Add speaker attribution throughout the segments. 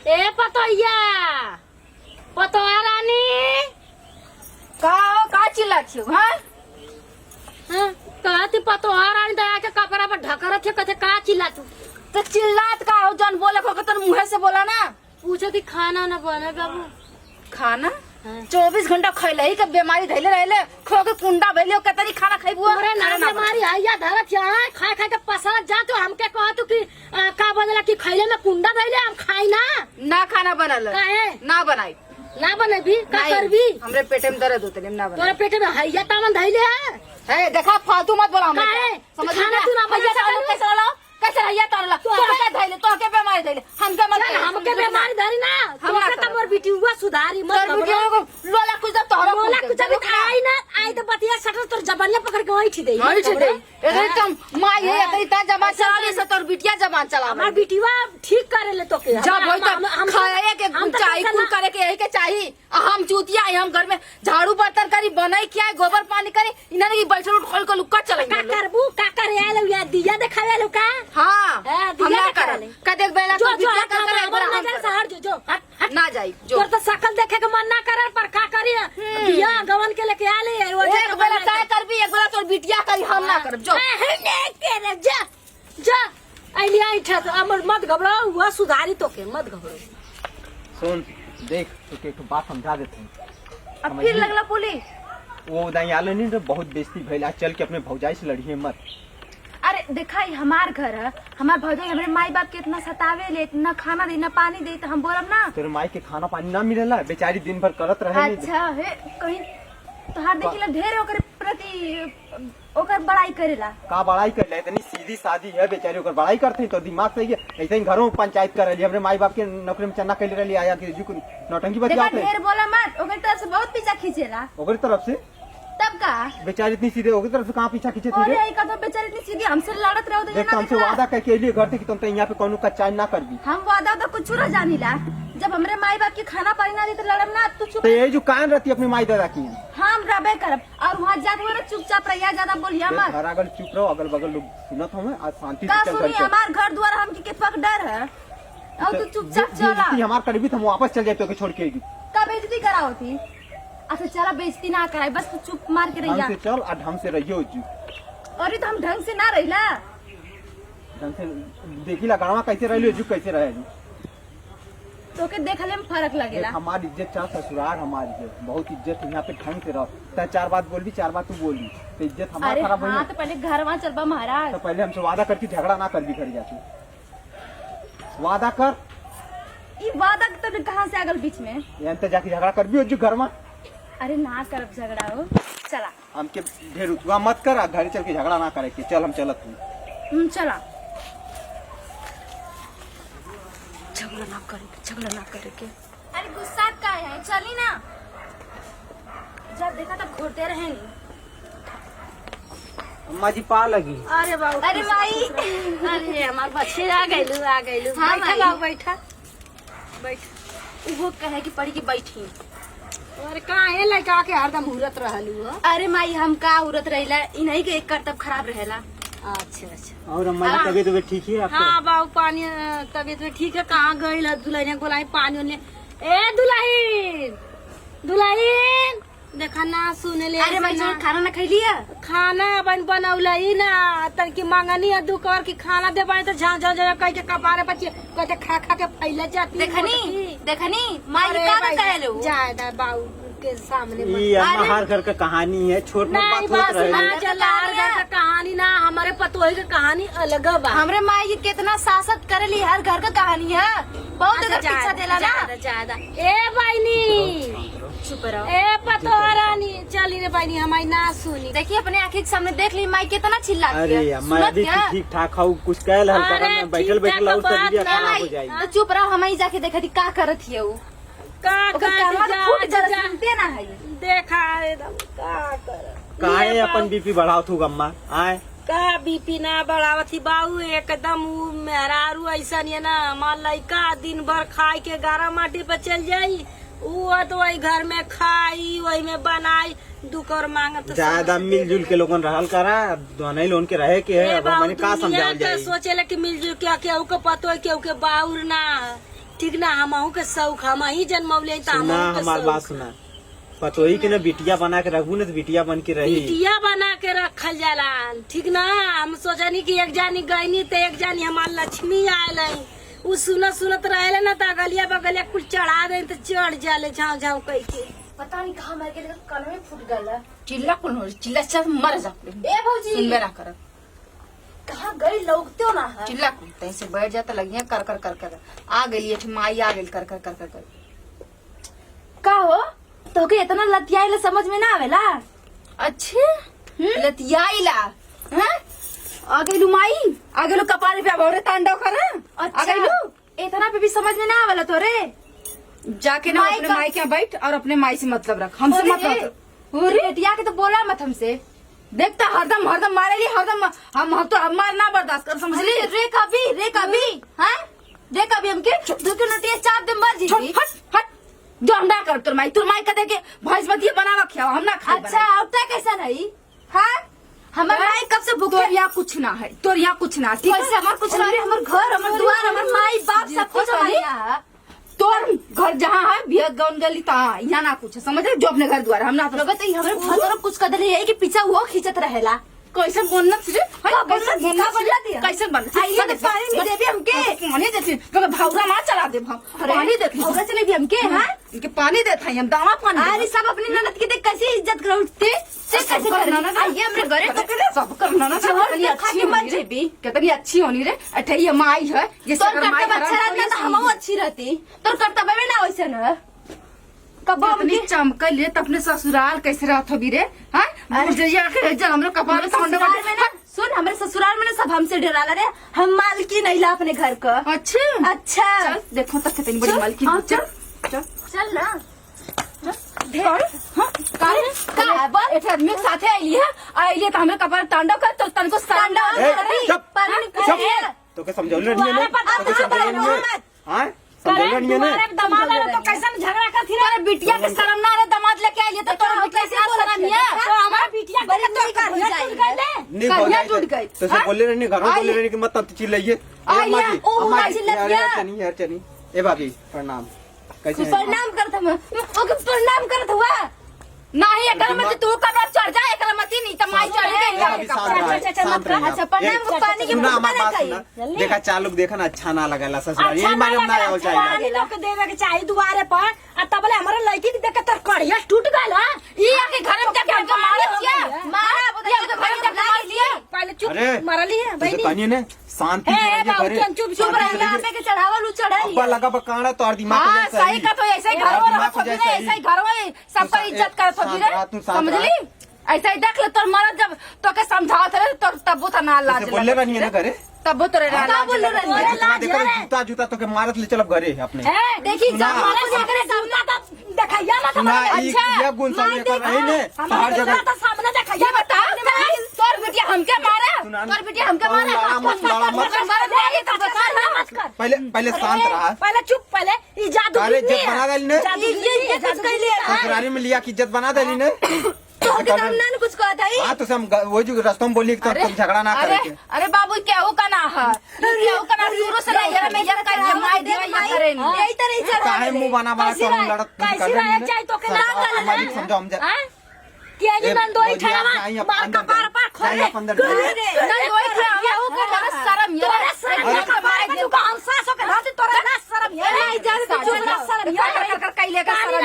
Speaker 1: ए पतोया पतोया रानी
Speaker 2: का चिल्लाती हो? हाँ
Speaker 1: कहती पतोया रानी दया के कपड़ा पर ढका रखे कहते का चिल्ला तू
Speaker 2: तो चिल्लात का हो? जन बोले को तो मुँह से बोला ना।
Speaker 1: पूछो थी खाना न बने बाबू
Speaker 2: खाना
Speaker 1: हाँ।
Speaker 2: 24 घंटा खैले ही के बीमारी धैले रहले खो के कुंडा भइले कतरी खाना खइबू?
Speaker 1: अरे ना बीमारी हैया धरत है खा खा के पसरा जा तो हमके कह तू कि का बदला कि खैले में कुंडा धैले हम खाई
Speaker 2: ना खाना बनल
Speaker 1: काहे
Speaker 2: ना बनाई
Speaker 1: ना बनेबी का करबी?
Speaker 2: हमरे पेटे में दर्द होते ना बनाई।
Speaker 1: तोरे पेटे में हैया तामन धैले है
Speaker 2: देखा फालतू मत बोला हमें।
Speaker 1: काहे
Speaker 2: समझ
Speaker 1: खाना तू ना भैया
Speaker 2: कैसे वाला कैसे हैया तारला तो के धैले तो के बीमारी धैले हमके मत
Speaker 1: हमके बीमारी धरी ना हमके त मोर बेटी हुआ सुधारी मत
Speaker 2: लोला कुछ तो हमरा
Speaker 1: बोला कुछ भी खाई ना आई तो बतिया सटर तोर जबनिया पकड़ के वही छी दे
Speaker 2: एकदम तुम माई है तेरी ता जबान चला से तोर बिटिया जबान चला
Speaker 1: हमार बेटीवा ठीक करे ले तो के
Speaker 2: जब होई त खाए के चाही कुल करे के यही के चाही। हम चूतिया हम घर में झाड़ू बर्तन करी बनाई क्या गोबर पानी करी इन्होंने की बैठल उठ खोल के लुक्का चले
Speaker 1: का करबू का करे आलो या दिया देखावे लो का?
Speaker 2: हां
Speaker 1: दिया
Speaker 2: हम कर का देख बेला
Speaker 1: जो
Speaker 2: तो
Speaker 1: जो
Speaker 2: बिटिया कर
Speaker 1: हमार नजर से हट जो हट
Speaker 2: ना जाई जो
Speaker 1: तोर तो शकल देखे के मन ना करे पर का करी दिया गवन के लेके आले
Speaker 2: एक बेला काय करबी एक बेला तोर बिटिया करी हम ना करब जो
Speaker 1: नहीं करे जा जा आइली आई था अमर मत घबराओ हुआ सुधारी तो के मत घबराओ।
Speaker 3: सुन देख तो एक बात समझा देते हैं।
Speaker 2: अब फिर लगला पुलिस
Speaker 3: वो उदाई आले नहीं तो बहुत बेइज्जती भइला चल के अपने भौजाई से लड़िए मत।
Speaker 2: अरे देखा ही हमार घर है हमार भौजाई हमारे माई बाप के इतना सतावे ले इतना खाना दे ना पानी दे तो हम बोलब ना
Speaker 3: तेरे माई के खाना पानी ना मिलेला बेचारी दिन भर करत रहे।
Speaker 2: अच्छा है कहीं तोहार देखिला ढेर ओकर प्रति ओकर बड़ाई करेला
Speaker 3: का बड़ाई कर ले इतनी सीधी सादी है बेचारी ओकर बड़ाई करते तो दिमाग सही है। ऐसे ही घरों में पंचायत कर रही हमरे माई बाप के नौकरी में चन्ना कैले रही आया कि जो नौटंकी बतियाते
Speaker 2: ढेर बोला मत ओकर तरफ से बहुत पीछा खींचेला
Speaker 3: ओकरी तरफ से
Speaker 2: तब का
Speaker 3: बेचारी इतनी सीधे ओकरी तरफ से कहां पीछा खींचे थी
Speaker 2: अरे
Speaker 3: रे?
Speaker 2: आई का तो बेचारी इतनी सीधी हमसे लड़त रहो तो
Speaker 3: देख तो हमसे वादा करके लिए घर थे कि तुम तो यहाँ पे कोनो कच्चा ना करबी।
Speaker 2: हम वादा तो कुछ ना जानीला जब हमरे माई बाप के खाना पानी ना दी तो लड़म ना तू चुप
Speaker 3: तो ये जो कान रहती अपनी माई दादा की
Speaker 2: हम रबे करब और वहाँ जाते हुए चुपचाप रहिया ज्यादा बोलिया मत
Speaker 3: घर अगर चुप रहो अगल बगल लोग सुनत हमें आज शांति
Speaker 2: का
Speaker 3: से चल
Speaker 2: सुनी
Speaker 3: कर
Speaker 2: हमार घर द्वार हम के पक डर है और तू चुपचाप चला
Speaker 3: हमार करीबी हम वापस चल जाए तो छोड़ के
Speaker 2: का बेइज्जती कराओती। अच्छा चला बेइज्जती ना कराई बस तू चुप मार के रहिया
Speaker 3: ढंग से चल और ढंग से रहियो जी।
Speaker 2: अरे तो हम ढंग से ना रहिला
Speaker 3: ढंग से देखिला गणवा कैसे रहियो जी कैसे रहे जी
Speaker 2: तो के देखले में फर्क लगेला।
Speaker 3: हमारी इज्जत चाह ससुराल हमारी इज्जत बहुत इज्जत है यहाँ पे ढंग से रहो तो 4 बात बोलबी 4 बात तू बोली तो इज्जत हमारा
Speaker 2: अरे
Speaker 3: खराब
Speaker 2: हाँ
Speaker 3: हुई
Speaker 2: तो पहले घर वहाँ चलबा महाराज
Speaker 3: तो पहले हमसे वादा करती झगड़ा ना करबी घर जाके वादा कर
Speaker 2: ये वादा तो कहाँ से आगल बीच में
Speaker 3: यहाँ तो जाके झगड़ा करबी जी घर में।
Speaker 2: अरे ना करब झगड़ा हो चला
Speaker 3: हमके ढेर उतवा मत कर घर चल के झगड़ा ना करे के चल हम चलत हूँ
Speaker 2: चला झगड़ा ना करे के अरे गुस्सा का है चली ना जब देखा तब घूरते रहे नहीं।
Speaker 3: अम्मा जी पा लगी।
Speaker 1: अरे बाबू
Speaker 2: अरे माई
Speaker 1: अरे हमार बच्चे आ गइलू
Speaker 2: हाँ,
Speaker 1: बैठा
Speaker 2: माई।
Speaker 1: बाबू बैठा बैठ
Speaker 2: वो कहे कि पड़ी की बैठी
Speaker 1: और काहे लड़का के हरदम हुरत रहलू हो?
Speaker 2: अरे माई हम का उरत रहिला इन्हीं के एक करतब खराब रहेला।
Speaker 1: अच्छा अच्छा
Speaker 3: और अम्मा जी तबीयत ठीक है आपके?
Speaker 1: हाँ बाबू पानी तबीयत में ठीक है कहाँ गई दुल्हन गोलाई पानी उन्हें ए दुल्हन दुल्हन देखा ना सुने ले
Speaker 2: अरे माई जोन खाना ना खैली है
Speaker 1: खाना बन बनौलई ना तन की मंगनी है दुकर की खाना दे पाए तो झां झां झां कह के कपारे बच्चे कहते खा खा के फैले जाती
Speaker 2: देखनी माई का कहे लो
Speaker 1: ज्यादा बाबू के सामने
Speaker 3: ये अम्मा हर घर का कहानी है छोट मोट
Speaker 1: नहीं
Speaker 3: बात
Speaker 1: बस
Speaker 3: होत
Speaker 1: ना
Speaker 3: रहे।
Speaker 1: चला हर घर का कहानी ना हमारे पतोही की कहानी अलग बा।
Speaker 2: हमरे माई जी कितना सासत करेली हर घर का कहानी है बहुत
Speaker 1: अच्छा,
Speaker 2: अगर पीछा देला ना
Speaker 1: ज्यादा ए बहनी
Speaker 2: चुप रहो।
Speaker 1: ए पतोहा रानी चली रे बहनी हमारी ना सुनी
Speaker 2: देखिए अपने आँखी के सामने देख ली माई कितना चिल्लाती
Speaker 3: अरे
Speaker 2: है
Speaker 3: अम्मा
Speaker 2: सुनत
Speaker 3: अभी
Speaker 2: क्या?
Speaker 3: ठीक ठाक हो कुछ कह लहल
Speaker 1: अरे
Speaker 3: करन बैठल
Speaker 1: ठीक
Speaker 3: बैठल
Speaker 1: ठाक
Speaker 3: और
Speaker 1: बात
Speaker 3: तबीयत
Speaker 1: ना
Speaker 3: खराब हो
Speaker 2: माई
Speaker 3: जाएगी।
Speaker 2: तो चुप रहो हम ही जाके देखा थी का करत है वो
Speaker 1: का
Speaker 2: ओकर
Speaker 1: कर
Speaker 2: कानमा तो फूट जरा
Speaker 1: जा
Speaker 2: सुनते ना है
Speaker 1: देखा एकदम का कर
Speaker 3: काहे अपन बीपी बढ़ाओ थू अम्मा आए
Speaker 1: का बीपी ना बढ़ावती बाबू एकदम उ मेहरारू ऐसा नहीं है ना मान लइका दिन भर खाई के गारा माटी पर चल जाई वो तो वही घर में खाई वही में बनाई दुकर मांगत
Speaker 3: ज्यादा मिलजुल के लोगन रहल करा दोनों लोन के रहे के है अब मैंने का समझाल जाए
Speaker 1: सोचे कि मिलजुल के केहू के पतो केहू के बाउर ना ठीक ना, हमहू के शौक, हम ही जन्मौले तो
Speaker 3: सुना
Speaker 1: हमहू के
Speaker 3: हमार बात
Speaker 1: शौक।
Speaker 3: सुना, पतोही के ना बिटिया बना के रखू ना तो बिटिया बन के रही।
Speaker 1: बिटिया बना के रखल जाला, ठीक ना। हम सोचनी कि एक जानी गईनी तो एक जानी हमार लक्ष्मी आयल है, उ सुनत सुनत रहे ना तो अगलिया बगलिया कुछ चढ़ा दे तो चढ़ जाले झाँव झाँव कह के।
Speaker 2: पता नहीं कहाँ मर गए, कान में फूट गया। चिल्ला कौन हो, चिल्ला चल मर जा। ए भौजी सुन मेरा कर,
Speaker 1: कहाँ गई लोगते हो ना है?
Speaker 2: चिल्ला कौन तैं से बैठ जाता लगिया कर कर कर कर आ गई माई आ गई कर कर कर कर कर। का हो तो के इतना लतियाइला समझ में ना आवेला? अच्छे लतियाइला हैं? आ गइलू माई, आ गइलू कपाल पे भौरे तांडव कर। आ गइलू इतना पे भी समझ में ना आवेला तोरे। जाके ना अपने माई के यहाँ बैठ और अपने माई से मतलब रख, हमसे मत रख। बेटिया के तो बोला मत हमसे। देखता हरदम हरदम मारेली, हरदम हम तो हमार ना बर्दाश्त कर, समझ ली? रे कभी हैं? रे कभी हमके दो के नटिया चाप दे मर जी। हट हट जो हम ना कर, तोर माई का देखे भैंस बतिया बनावा खियावा, हम ना खाए। अच्छा औरता कैसा नहीं? हां हमार माई कब से भूख, तोर यहाँ कुछ ना है, तोर यहाँ कुछ ना, ठीक है? हमार कुछ ना, हमार घर, हमार द्वार, हमार माई बाप सब कुछ हमारे यहाँ। तोर घर जहाँ है बिहत गौन गली तहाँ, यहाँ ना कुछ है, समझ रहे? जो अपने घर द्वार हम ना तो हमारे फसर कुछ कदर है कि पीछा वो खींचत रहेला। कैसे बोलना तुझे? कैसे बोलना? पानी दे भी हमके, पानी देती भावरा ना चला दे, पानी देती भावरा चले भी हमके। हाँ इनके पानी देता है, हम दावा पानी। अरे सब अपनी ननद की देख कैसी इज्जत करते, कैसे करना आइए हमरे घरे सब करना ना। कितनी अच्छी मत जेबी, कितनी अच्छी होनी रे। अठई माई है, ये सब माई अच्छा रहता तो हम अच्छी रहती। तोर कर्तव्य में ना वैसे न कब अपनी चमक ले तो अपने ससुराल कैसे रहत हो रे? हाँ हमरे कपाल में ना सुन, हमारे ससुराल में ना सब हमसे डराला रे, हम मालकी नहीं ला अपने घर का। अच्छा अच्छा देखो तक कितनी बड़ी मालकी। चल चल ना साथे आइली है, आइली तो हमें कपाल तांडव कर, तो तनको
Speaker 3: तो क्या समझौले नहीं है? तो समझौले नहीं है? हाँ समझौले नहीं है?
Speaker 1: दमाद तो कैसे झगड़ा करती रे?
Speaker 2: बिटिया के शर्म ना रे, दमाद लेके आइली तो तोरा कैसे शर्म है?
Speaker 1: तो हमारा बिटिया बड़े तो
Speaker 3: नहीं टूट गई तो से बोले रहने घरों बोले रहने की मत तब चिल्लाइए। यार चली ए भाभी प्रणाम, कैसे
Speaker 2: प्रणाम करत हम ओके प्रणाम करत हुआ नहीं एकरा मत तू कबर चढ़ जा, एकरा मत नहीं त माई चढ़ गई। अच्छा प्रणाम को पानी के मुंह में खाई
Speaker 3: देखा चालू देखा ना अच्छा ना लगला ससुराल ये मारे ना आवे चाहिए
Speaker 1: लोग देवे के चाहिए दुआरे पर। आ तबले हमारा लड़की के देख के तोर कड़िया टूट गइल।
Speaker 2: ई आके घर में जाके हमको मारे मारा बोलिए तो घर में जाके मार दिए।
Speaker 1: पहले चुप मारली है भाई
Speaker 3: पानी ने शांति से
Speaker 1: चुप चुप रहना पे के चढ़ावल चढ़ाई
Speaker 3: अब्बा लगा बकाड़ा तोर दिमाग
Speaker 2: हां सही का तो ऐसे ही घर में ऐसे ही घर में सबका इज्जत करत हो रे, समझ ली? ऐसा ही देख ले तोर मरद जब तो के समझावत रहे तो तब तो ना लाज
Speaker 3: बोले रहनी है ना करे
Speaker 2: तब तो रे ना बोल रहे
Speaker 3: देखो जूता जूता तो के मारत ले चलब घरे अपने।
Speaker 1: देखी जब मारे से करे सामने तो दिखाइया ना
Speaker 3: सुना ये गुण सब लेकर रही ने हर जगह
Speaker 1: तो सामने दिखाइया
Speaker 2: बता तोर बेटिया हमके मारा, तोर बेटिया हमके मारा।
Speaker 3: पहले शांत रहा,
Speaker 1: पहले चुप, पहले ये जादू
Speaker 3: इज्जत बना देली ने, ससुराली में लिया की इज्जत बना देली ने।
Speaker 2: कुछ कहता ही
Speaker 3: हाँ तो हम वही जो रास्ते में बोली तो झगड़ा ना करे।
Speaker 2: अरे बाबू केहू का ना है, केहू का ना शुरू से यार मैं जब कर जमाई दे करे यही तरह से
Speaker 3: काहे मुंह बना बना कर लड़त
Speaker 1: कैसी रहे चाहिए तो के ना
Speaker 3: हमारी समझो हम जा
Speaker 1: के जी नंदोई ठेवा बाल का पार पार खोले नंदोई ठेवा हो के ना शर्म यार शर्म मारे के का अंसास हो के रहते तोरा ना शर्म यार नहीं जाने तो चुप ना शर्म यार कर कैले का शर्म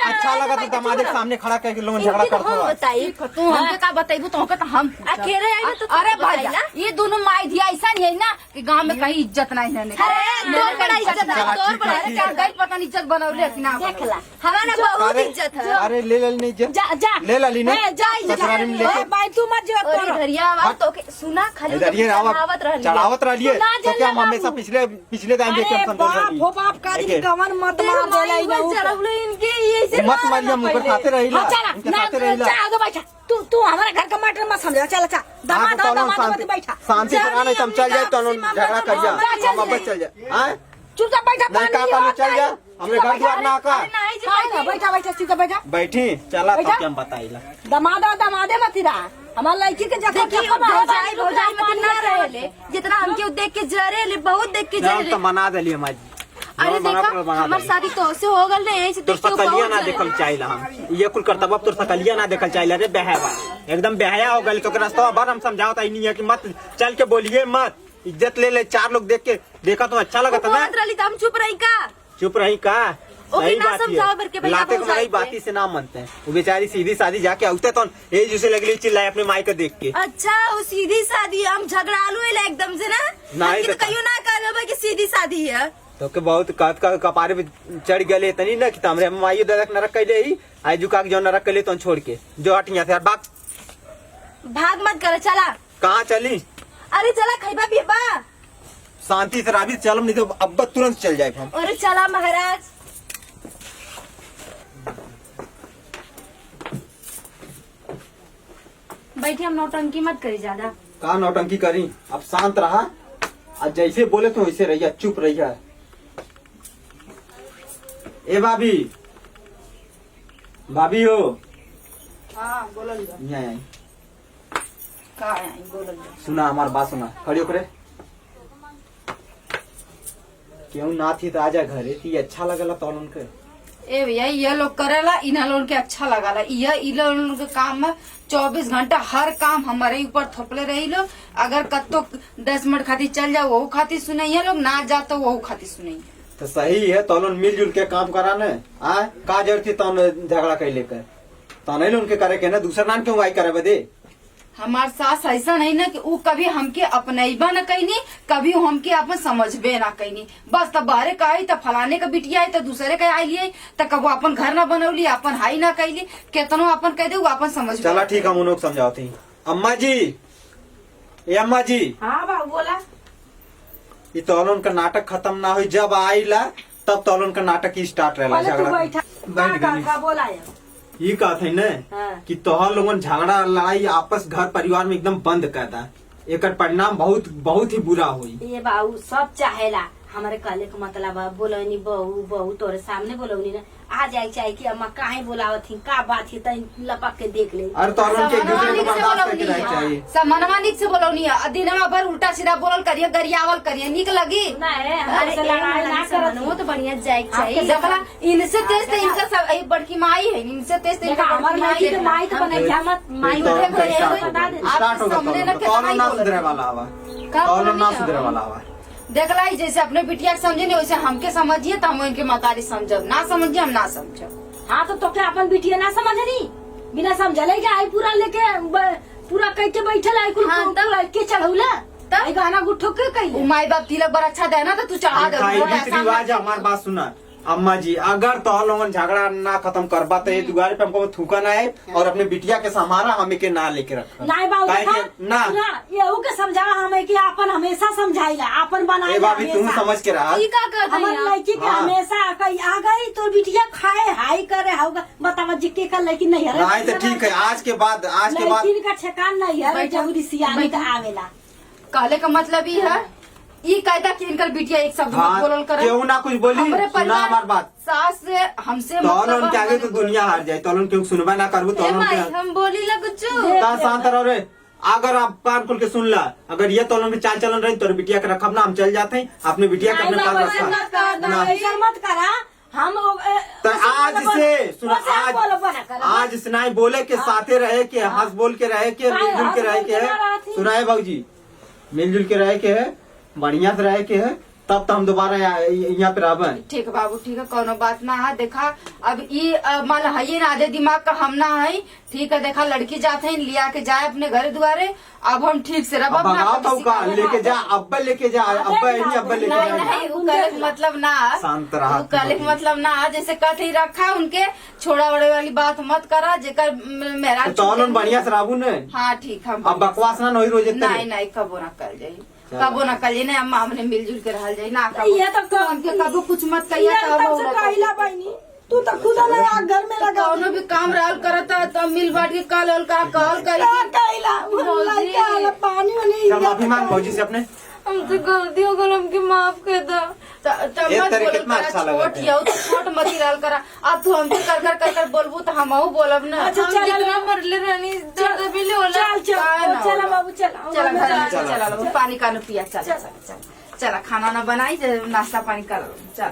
Speaker 3: अच्छा लगा तो दमाद के सामने खड़ा करके लोग झगड़ा करते हो।
Speaker 2: बताई तू हमके का बताइबू तो हम
Speaker 1: अकेले आई तो
Speaker 2: अरे भाई ये दोनों माई दिया ऐसा नहीं है ना कि गांव में कहीं इज्जत नहीं है।
Speaker 1: तोर बड़ा इज्जत है,
Speaker 2: तोर बड़ा क्या गई पता नहीं इज्जत बनौले कि ना
Speaker 1: देखला हमारा बहुत इज्जत है।
Speaker 3: अरे ले नहीं
Speaker 1: जा जा
Speaker 3: ले ली ने ससुराल में लेके
Speaker 1: भाई तू मत जो
Speaker 2: और इधरिया आवाज तो के सुना खाली
Speaker 3: इधर ये चढ़ावत रहिए तो क्या हम हमेशा पिछले टाइम देख के समझ रही
Speaker 1: हो बाप का दी कवन मत मार देला
Speaker 2: जरबले इनके ये
Speaker 3: मत मारिए मुंह पर खाते रहिला इनके खाते रहिला।
Speaker 1: जा बैठा तू हमारे घर का मटर मत समझ चल अच्छा दमाद मत बैठा
Speaker 3: शांति से ना नहीं तुम चल जाए तो झगड़ा कर जा हम अब चल जाए। हां
Speaker 1: चुपचाप बैठा
Speaker 3: नहीं का चल जा हमरे घर द्वार ना का
Speaker 1: बैठा बैठा चुपचाप बैठा
Speaker 3: बैठी चला तो क्या बताइला
Speaker 1: दमादे मत रहा हमार लड़की के जगह
Speaker 2: देखी भौजाई भौजाई में ना रहेले जितना हमके देख के जरे ले बहुत देख के जरे
Speaker 3: तो मना देली हमारी।
Speaker 2: अरे देखा हमार शादी तो से हो गल रे ऐसे
Speaker 3: तोर
Speaker 2: देख के
Speaker 3: सकलिया ना
Speaker 2: बहुत
Speaker 3: देखल चाहिए हम ये कुल करतब तोर सकलिया ना देखल चाहिए रे बेहवा एकदम बेहया हो गई तो रास्ता बार हम समझाओ नहीं है कि मत चल के बोलिए मत इज्जत ले ले 4 लोग देख के देखा तो अच्छा लगा था ना
Speaker 2: रही तो हम चुप रही का
Speaker 3: चुप रही का
Speaker 2: ओके
Speaker 3: सही
Speaker 2: ना
Speaker 3: बात
Speaker 2: समझाओ बर के
Speaker 3: है
Speaker 2: भैया
Speaker 3: लाते
Speaker 2: बहुत
Speaker 3: तुम्हारी
Speaker 2: जाते।
Speaker 3: बाती से ना मानते हैं वो बेचारी सीधी सादी जाके आउते तो ये जैसे लगली चिल्लाए अपने माई को देख के
Speaker 2: अच्छा वो सीधी शादी हम झगड़ालू है एकदम से ना
Speaker 3: नहीं
Speaker 2: तो
Speaker 3: देखा।
Speaker 2: कहियो ना कहलो कि सीधी शादी है
Speaker 3: तो के बहुत कपारे पे चढ़ गए तनी ना कि हमरे माई दादा नरक कैले ही आई जुका के जो नरक कैले तो छोड़ के जो हटिया थे बात
Speaker 2: भाग मत कर चला
Speaker 3: कहाँ चली
Speaker 2: अरे चला खैबा पीबा
Speaker 3: शांति से राबी चलम नहीं तो अब तुरंत चल जाए हम
Speaker 2: अरे चला महाराज बैठे हम नौटंकी मत करी ज्यादा
Speaker 3: कहा नौटंकी करी अब शांत रहा आज जैसे बोले तो वैसे रहिया चुप रहिया ए भाभी भाभी हो
Speaker 2: हाँ बोलल
Speaker 3: यहाँ आई।
Speaker 2: का बोलल
Speaker 3: सुना हमार बात सुना खड़ी होकर क्यों ना थी तो आजा घरे थी अच्छा लगला तो उनके
Speaker 2: ए भैया ये लोग करेला इन्हा लोग के अच्छा लगाला इ लोग के काम में 24 घंटा हर काम हमारे ऊपर थोपले रही लोग अगर कत्तो 10 मिनट खातिर चल जाओ वो खातिर सुनैया लोग ना जा तो वो खातिर सुनैया
Speaker 3: तो सही है तो मिलजुल के काम कराने आ का जरूरत थी तो झगड़ा कर लेकर तो नहीं उनके करे के ना दूसरा नाम क्यों वाई करे बदे
Speaker 2: हमार सास ऐसा नहीं ना कि वो कभी हमके अपनैबा न कैनी कभी हमके अपन समझबे ना कैनी बस तब बाहरे का आई तब फलाने का बिटिया आई तो दूसरे का आई लिए तो कब वो अपन घर ना बनौली अपन हाई ना कैली केतनो अपन कह दे वो अपन समझ
Speaker 3: चला ठीक हम उन समझाते हैं अम्मा जी ए अम्मा जी
Speaker 1: हाँ बाबू बोला
Speaker 3: ये तोलन का नाटक खत्म ना हुई जब आईला तब तोलन का नाटक ही स्टार्ट रहला
Speaker 1: पहले तू
Speaker 3: झगड़ा
Speaker 1: बैठा
Speaker 3: बैठ गई
Speaker 1: का बोला है
Speaker 3: ये कहा था न
Speaker 1: हाँ।
Speaker 3: कि तोहर लोगन झगड़ा लड़ाई आपस घर परिवार में एकदम बंद करता एक परिणाम बहुत बहुत ही बुरा हुई
Speaker 1: ये बाबू सब चाहेला हमारे कहले का मतलब है बोलनी बहू बहू तोरे सामने बोलौनी ना आ जाए चाहे कि अम्मा काहे बोलावत थी का बात है तई लपक के देख ले
Speaker 3: अरे तोलन के एक दूसरे को बर्दाश्त करके रहना चाहिए
Speaker 2: समनवा निक से बोलौनी है दिनवा भर उल्टा सीधा बोलल करिए गरियावल करिए निक लगी
Speaker 1: नहीं हमसे लड़ाई ना करत
Speaker 2: वो तो बढ़िया जाए
Speaker 1: चाहिए।
Speaker 2: देखला इनसे तेज तो इनका सब एक बड़की माई है इनसे तेज तो इनका
Speaker 1: हमार
Speaker 2: बड़की
Speaker 1: लड़की
Speaker 2: माई
Speaker 1: के
Speaker 2: है।
Speaker 1: माई तो बने मत माई
Speaker 3: तो
Speaker 1: देखो
Speaker 3: उनका
Speaker 1: ये
Speaker 3: स्टार्ट
Speaker 1: बता दे
Speaker 3: होगा। स्टार्ट होगा
Speaker 2: सामने ना
Speaker 3: तोलन ना
Speaker 2: कितना ही
Speaker 3: सुधरे वाला हवा
Speaker 2: का
Speaker 3: तोलन ना
Speaker 2: बोलनी
Speaker 3: सुधरे
Speaker 2: है?
Speaker 3: वाला हवा
Speaker 2: देखला ही जैसे अपने बिटिया के समझे नहीं वैसे हमके समझिए तो हम उनके मतारी समझब ना समझिए हम ना समझब
Speaker 1: हाँ तो क्या अपन बिटिया ना समझनी बिना समझले के आई पूरा लेके पूरा कह के बैठल आई कुल
Speaker 2: हाँ, तब?
Speaker 1: के चढ़ौला
Speaker 2: तब?
Speaker 1: आई गाना गुठो के कही
Speaker 2: वो माई बाप तिलक बड़ा अच्छा देना तो तू चढ़ा दे
Speaker 3: खाई
Speaker 2: थोड़ा
Speaker 3: रीति
Speaker 2: ऐसा
Speaker 3: रिवाज
Speaker 2: मत-
Speaker 3: हमार बात सुना अम्मा जी अगर तो लोगन झगड़ा ना खत्म करबा तो ये दुआरे पे हमको थूका ना है और अपने बिटिया के संभारा हमें के ना लेके रखा
Speaker 1: नहीं बाबू
Speaker 3: काहे
Speaker 1: देखा
Speaker 3: कि- ना
Speaker 1: ये के समझावा हमें कि अपन हमेशा समझाइला अपन
Speaker 3: ए
Speaker 1: बनाइला
Speaker 3: भाभी तुम समझ के रहा
Speaker 2: ई का कर
Speaker 1: हमार
Speaker 2: दिया
Speaker 1: लड़की के
Speaker 3: हाँ।
Speaker 1: हमेशा कही आ गई तो बिटिया खाए हाई करे होगा बतावा जिक्के का लड़की नहीं है
Speaker 3: नहीं तो ठीक है आज के बाद
Speaker 1: लड़की का ठेकान नहीं है
Speaker 2: बैठा-
Speaker 1: जबरी सियानी तो
Speaker 2: बैठा।
Speaker 1: आवेला
Speaker 2: कहले का मतलब ये है ये कहता कि इनकर बिटिया एक शब्द मत बोलल करे
Speaker 3: क्यों ना कुछ बोली
Speaker 2: हमरे
Speaker 3: सुना
Speaker 2: परिवार
Speaker 3: हमार बात
Speaker 2: सास से हमसे
Speaker 3: तोलन के आगे तो दुनिया हार जाए तोलन क्यों सुनबा ना करबू
Speaker 2: ए
Speaker 3: तोलन
Speaker 2: माई,
Speaker 3: के
Speaker 2: हम बोली लगुचू
Speaker 3: ता शांत रहो रे अगर आप कान खोल के सुन ला अगर ये तोलन के चाल चलन रही तो बिटिया के रखब ना हम चल जाते हैं अपने बिटिया के अपने पास रखा ना।
Speaker 1: ऐसा मत करा हम
Speaker 3: तो आज से सुना आज से नहीं बोले के साथे रहे के हंस बोल के रहे के मिलजुल के रहे के है सुनाए बाबूजी मिलजुल के रहे के है बढ़िया से रहे के है तब तो हम दोबारा यहाँ पे रहबे
Speaker 2: ठीक है बाबू ठीक है कोनो बात ना है देखा अब ये मान है ना आधे दिमाग का हम ना है ठीक है देखा लड़की जाते हैं लिया के जाए अपने घर दुआरे अब हम ठीक से रब
Speaker 3: भगाओ तो का लेके जा अब्बा लेके जा अब्बा नहीं अब्बा लेके
Speaker 2: नहीं
Speaker 3: जा
Speaker 2: नहीं वो कहले का मतलब ना है।
Speaker 3: शांत रहा
Speaker 2: वो कहले का मतलब ना है, जैसे कथी रखा उनके छोड़ा बड़े वाली बात मत करा जेकर मेरा
Speaker 3: तोलन बढ़िया से रहबू ने
Speaker 2: हाँ ठीक है
Speaker 3: अब बकवास ना नहीं रोजे
Speaker 2: नहीं नहीं कबो ना कर जाये कबो ना कर जाये अम्मा हमने मिलजुल के रह जाये ना कबो
Speaker 1: ये तो
Speaker 2: हमके कबो कुछ मत कहिए
Speaker 1: तू तो खुद घर में लगा
Speaker 2: कौनो भी काम रहल करता तो मिल बांट के कल कहल करी
Speaker 1: पानी वाली
Speaker 3: चल माफी मांग भौजी से अपने
Speaker 2: हमसे गलती हो गल हमके माफ कर दो तब
Speaker 3: एक
Speaker 2: मत
Speaker 3: तरह
Speaker 2: बोलल
Speaker 3: कितना
Speaker 2: करा,
Speaker 3: अच्छा लगता
Speaker 2: छोट
Speaker 3: है।
Speaker 2: यौ तो छोट मत रहल करा। अब तू हमसे कर कर बोलबू तो हमहू बोलब ना।
Speaker 1: अच्छा,
Speaker 2: हम
Speaker 1: चल,
Speaker 2: जितना
Speaker 1: चल।
Speaker 2: मरले रहनी दर्द भी ले होला।
Speaker 1: चल
Speaker 2: काहे ना
Speaker 1: चल
Speaker 2: होला?
Speaker 1: बाबू चल
Speaker 2: चला घर में
Speaker 3: चल,
Speaker 2: चला पानी का पिया। चल चल चल चला खाना ना बनाई, नाश्ता पानी कर चल।